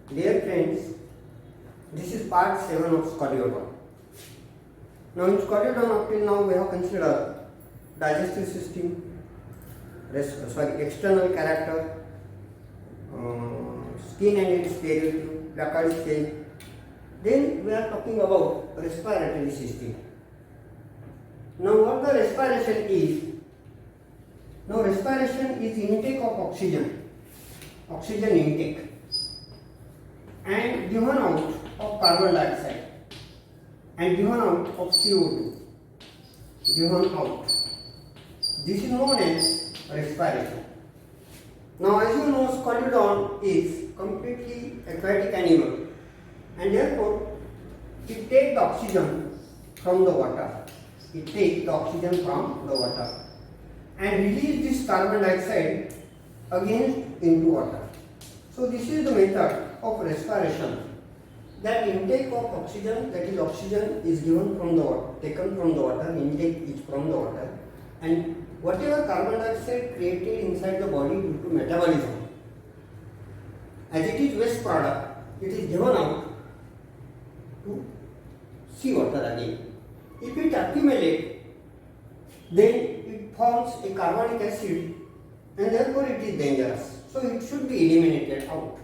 Dear friends, this is part 7 of Scolioton. Now in Scolioton up till now we have considered digestive system, external character, skin and its derivative, placard stage. Then we are talking about respiratory system. Now what the respiration is? Now respiration is intake of oxygen intake, and given out of carbon dioxide and given out of CO2, given out. This is known as respiration. Now as you know, Scolioton is completely aquatic animal, and therefore it takes the oxygen from the water. It takes the oxygen from the water and release this carbon dioxide again into water. So this is the method of respiration. That intake of oxygen, that is oxygen is given from the water, taken from the water, intake is from the water, and whatever carbon dioxide created inside the body due to metabolism, as it is waste product, it is given out to seawater again. If it accumulates, then it forms a carbonic acid and therefore it is dangerous. So it should be eliminated out.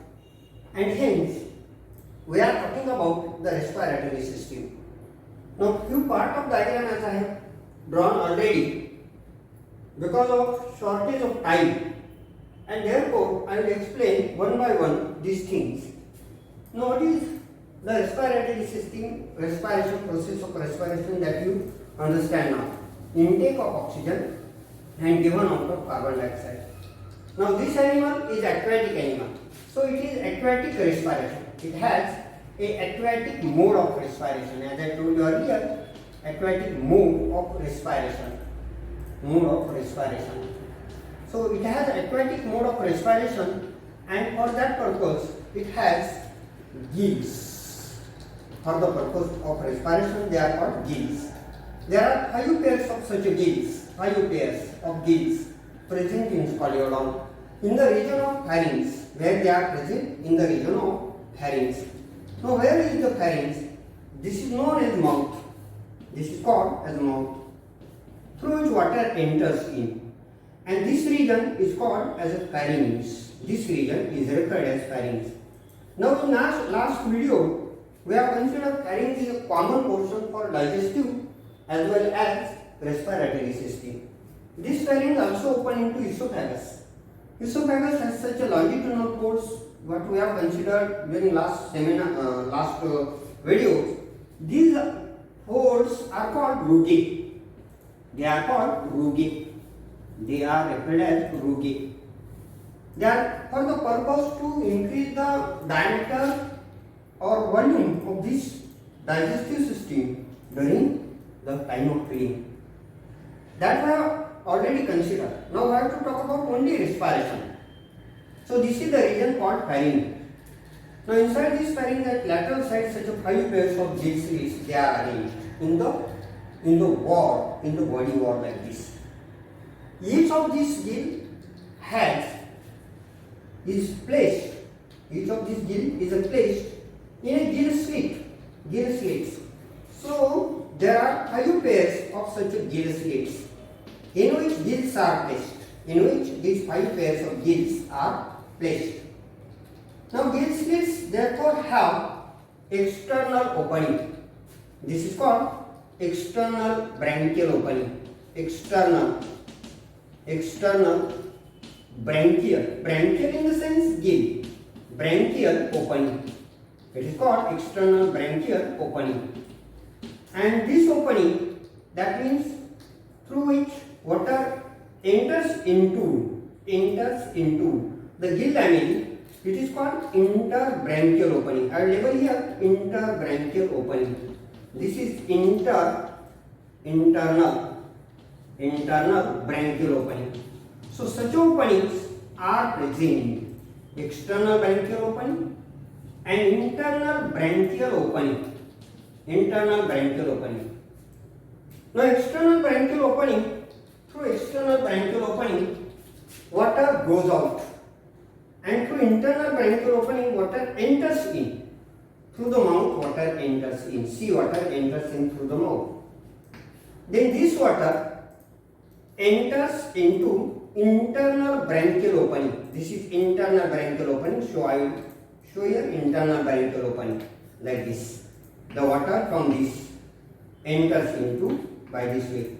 And hence, we are talking about the respiratory system. Now, few part of diagram as I have drawn already because of shortage of time, and therefore I will explain one by one these things. Now, what is the respiratory system, respiration, process of respiration that you understand now? Intake of oxygen and given out of carbon dioxide. Now this animal is aquatic animal, so it is aquatic respiration. It has a aquatic mode of respiration. As I told you earlier, aquatic mode of respiration. Mode of respiration. So it has aquatic mode of respiration, and for that purpose it has gills. For the purpose of respiration, they are called gills. There are 5 pairs of such gills, 5 pairs of gills present in Scolioton in the region of pharynx, where they are present in the region of pharynx. Now where is the pharynx? This is known as mouth. This is called as mouth, through which water enters in, and this region is called as a pharynx. This region is referred as pharynx. Now in last video, we have considered pharynx is a common portion for digestive as well as respiratory system. This pharynx also open into esophagus. Esophagus has such a longitudinal pores, what we have considered during last videos. These pores are called rugae. They are called rugae. They are referred as rugae. They are for the purpose to increase the diameter or volume of this digestive system during the time of feeding. That we have already considered. Now we have to talk about only respiration. So this is the region called pharynx. Now inside this pharynx at lateral side such a 5 pairs of gill slits, they are arranged in the wall, in the body wall like this. Each of these gill is placed in a gill slits. So there are 5 pairs of such gill slits in which gills are placed, in which these 5 pairs of gills are placed. Now gill slits therefore have external opening. This is called external branchial opening. External branchial. Branchial in the sense gill. Branchial opening. It is called external branchial opening. And this opening, that means through which water enters into the gill lamella, it is called interbranchial opening. I will label here interbranchial opening. This is internal branchial opening. So such openings are present: external branchial opening and internal branchial opening. Now external branchial opening, through external branchial opening, water goes out, and through internal branchial opening water enters in. Through the mouth, water enters in. Sea water enters in through the mouth. Then this water enters into internal branchial opening. This is internal branchial opening. So I will show here internal branchial opening like this. The water from this enters into by this way.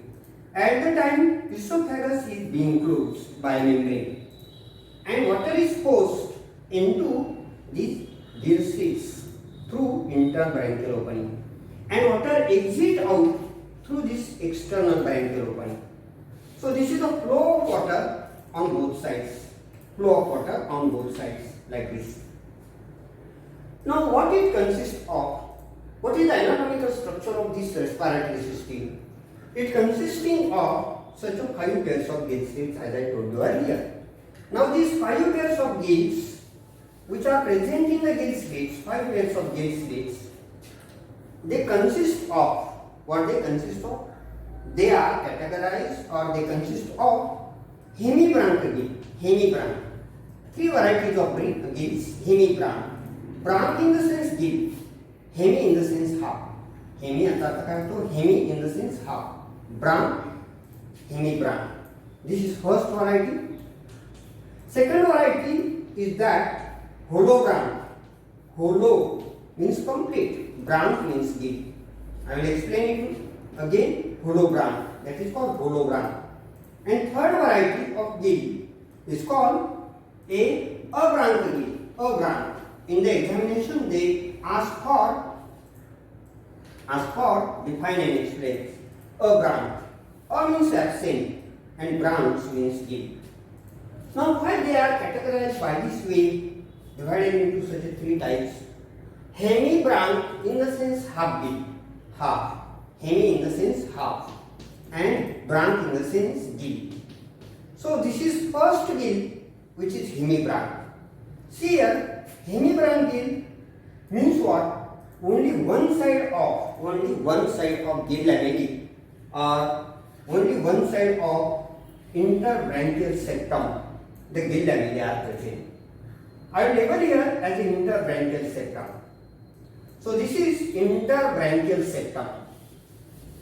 At the time, esophagus is being closed by membrane, and water is forced into these gill slits through internal branchial opening, and water exits out through this external branchial opening. So this is the flow of water on both sides. Flow of water on both sides like this. Now what it consists of? What is the anatomical structure of this respiratory system? It consisting of such a 5 pairs of gill slits as I told you earlier. Now these 5 pairs of gills which are present in the gill slits, 5 pairs of gill slits, they consist of, what they consist of? They are categorized or they consist of hemibranch gill, hemibranch. 3 varieties of gills, hemibranch. Branch in the sense gill, hemi in the sense half. Hemi hemi in the sense half. Branch, hemibranch. This is first variety. Second variety is that hollow branch. Hollow means complete. Branch means gill. I will explain it again. Hollow branch. That is called hollow branch. And third variety of gill is called a branch gill. A branch. In the examination, they ask for define and explain. A branch. A means absent and branch means gill. Now why they are categorized by this way, divided into such a 3 types? Hemibranch in the sense half gill, half. Hemi in the sense half, and branch in the sense gill. So this is first gill, which is hemibranch. See here, hemibranch gill means what? Only one side of gill lamellae, or only one side of interbranchial septum, the gill lamellae are present. I will label here as interbranchial septum. So this is interbranchial septum.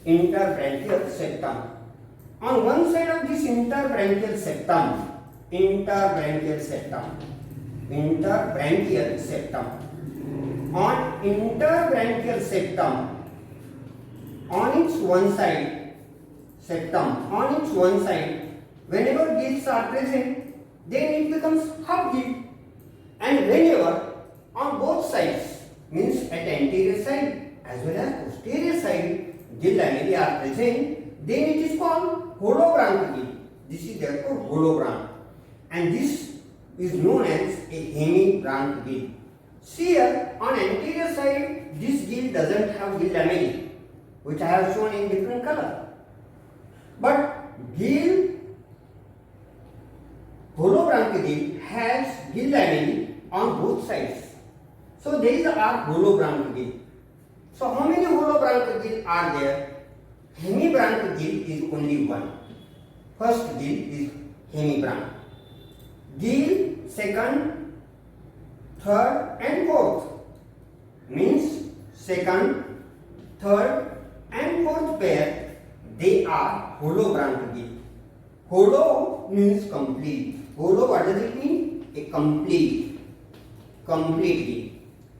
Interbranchial septum. On one side of this interbranchial septum, on interbranchial septum, on its one side, whenever gills are present, then it becomes half gill. And whenever on both sides, means at anterior side as well as posterior side, gill lamellae are present, then it is called hollow branch gill. This is therefore hollow branch, and this is known as a hemibranch gill. See here, on anterior side, this gill doesn't have gill lamellae, which I have shown in different color. But gill, hollow branch gill has gill lamellae on both sides. So these are hollow branch gill. So how many hollow branch gill are there? Hemibranch gill is only one. First gill is hemibranch. Gill second, third and fourth means second, third and fourth pair, they are hollow branch gill. Hollow means complete. Hollow, what does it mean? A complete gill.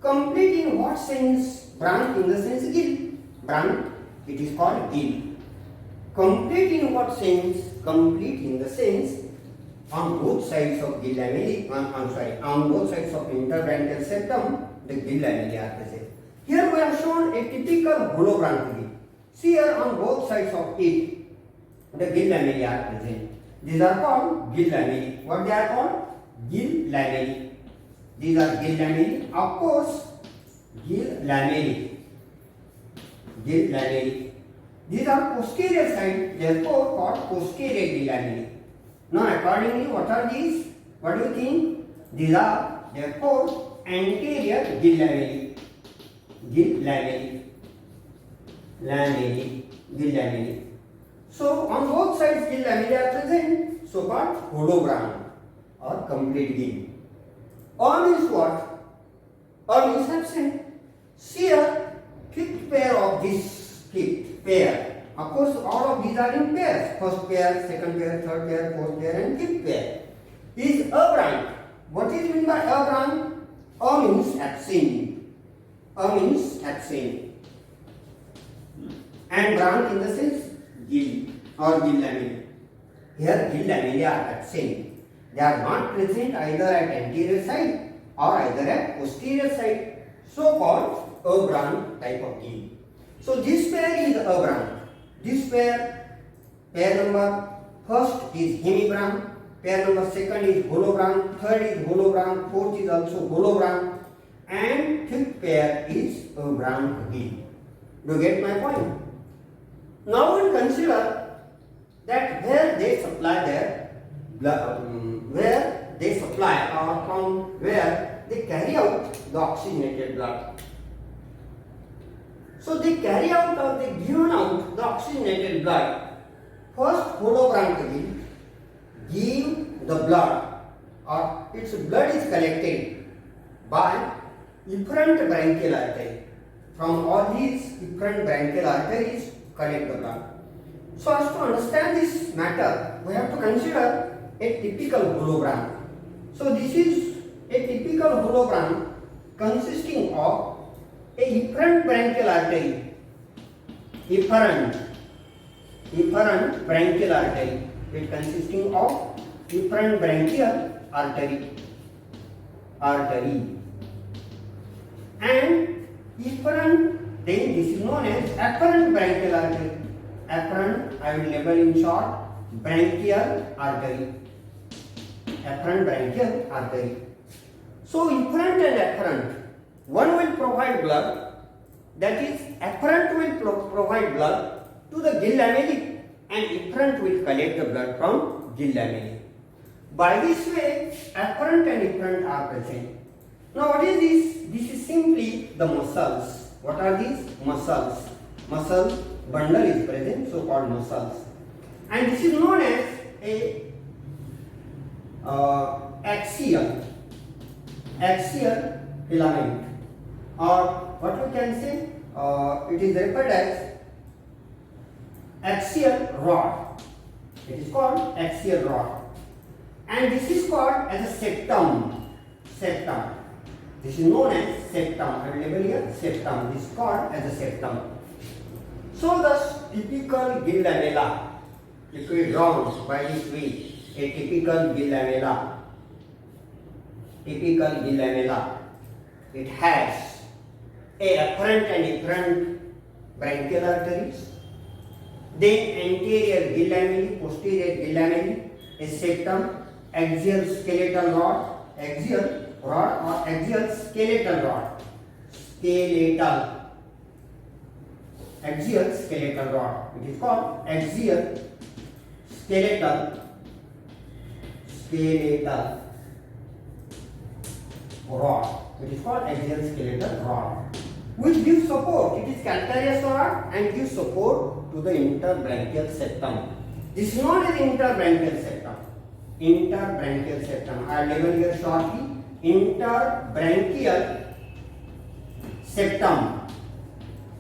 Complete in what sense? Branch in the sense gill. Branch, it is called gill. Complete in what sense? Complete in the sense on both sides of gill lamellae, on both sides of interbranchial septum, the gill lamellae are present. Here we have shown a typical hollow branch gill. See here, on both sides of it, the gill lamellae are present. These are called gill lamellae. What they are called? Gill lamellae. These are gill lamellae. Of course, gill lamellae. These are posterior side, therefore called posterior gill lamellae. Now accordingly, what are these? What do you think? These are therefore anterior gill lamellae. Gill lamellae. So on both sides gill lamellae are present, so called hollow branch or complete gill. Or means what? or means absent. Here, fifth pair of this fifth pair. Of course, all of these are in pairs. First pair, second pair, third pair, fourth pair, and fifth pair. Is absent. What is meant by absent? A means absent. A means absent. And branch in the sense gill or gill lamellae. Here gill lamellae are absent. They are not present either at anterior side or either at posterior side. So called absent type of gill. So this pair is absent. This pair number first is hemibranch, pair number second is holobranch, third is holobranch, fourth is also holobranch, and fifth pair is absent gill. Do you get my point? Now we'll consider that where they supply their blood, where they supply or from where they carry out the oxygenated blood. So they carry out or they give out the oxygenated blood. First holobranch give the blood or its blood is collected by efferent branchial artery. From all these efferent branchial arteries collect the blood. So as to understand this matter, we have to consider a typical holobranch. So this is a typical holobranch consisting of a efferent branchial artery, efferent branchial artery, it consisting of efferent branchial artery, and efferent, then this is known as afferent branchial artery. Afferent, I will label in short, branchial artery, afferent branchial artery. So efferent and afferent, one will provide blood, that is afferent will provide blood to the gill lamellae and efferent will collect the blood from gill lamellae. By this way, afferent and efferent are present. Now what is this? This is simply the muscles. What are these? Muscles. Muscle bundle is present, so called muscles. And this is known as a axial filament, or what we can say, it is referred as axial rod. It is called axial rod, and this is called as a septum. This is known as septum. I will label here septum. This is called as a septum. So the typical gill lamella, if we draw by this way, a typical gill lamella, it has a afferent and efferent branchial arteries, then anterior gill lamellae, posterior gill lamellae, a septum, axial skeletal rod, or axial skeletal rod, axial skeletal rod. It is called axial skeletal rod. It is called axial skeletal rod, which gives support. It is calcareous rod and gives support to the interbranchial septum. This is known as interbranchial septum. Interbranchial septum. I will label here shortly. Interbranchial septum.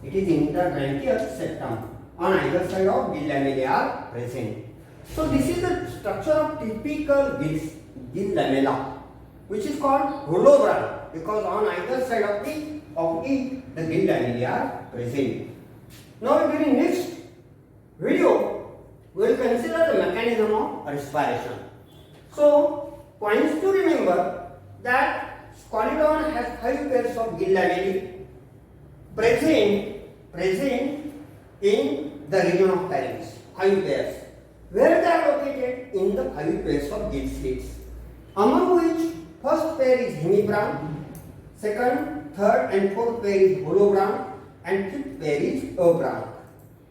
It is interbranchial septum. On either side of gill lamellae are present. So this is the structure of typical gill lamella, which is called holobranch, because on either side of it the gill lamellae are present. Now during next video we will consider the mechanism of respiration. So points to remember that Scoliodon has 5 pairs of gill lamellae present in the region of pharynx. 5 pairs. Where they are located? In the 5 pairs of gill slits, among which first pair is hemibranch, second, third and fourth pair is holobranch, and fifth pair is abranch.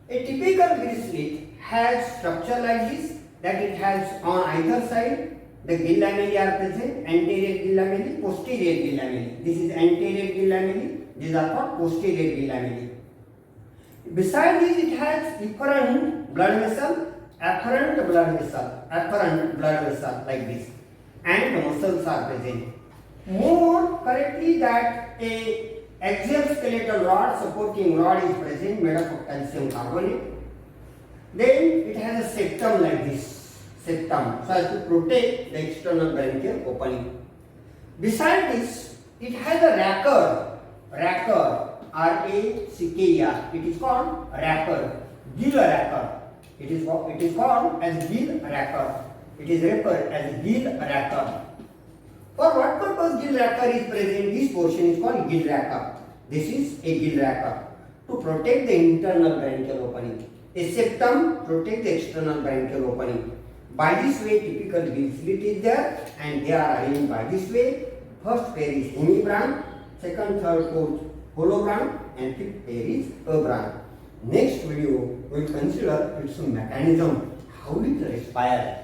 A typical gill slit has structure like this, that it has on either side the gill lamellae are present, anterior gill lamellae, posterior gill lamellae. This is anterior gill lamellae, these are called posterior gill lamellae. Besides this, it has efferent blood vessel, afferent blood vessel like this, and the muscles are present. More correctly possibility that a axial skeletal rod, supporting rod is present made up of calcium carbonate. Then it has a septum like this, septum, so as to protect the external branchial opening. Beside this, it has a wrapper, R-A-C-K-E-R. It is called wrapper, gill wrapper. It is called as gill wrapper. It is referred as gill wrapper. For what purpose gill wrapper is present? This portion is called gill wrapper. This is a gill wrapper to protect the internal branchial opening. A septum protects the external branchial opening. By this way, typical gill slit is there, and they are arranged by this way. First pair is hemibranch, second, third, fourth hollow branch, and fifth pair is a branch. Next video we will consider its mechanism, how it respires.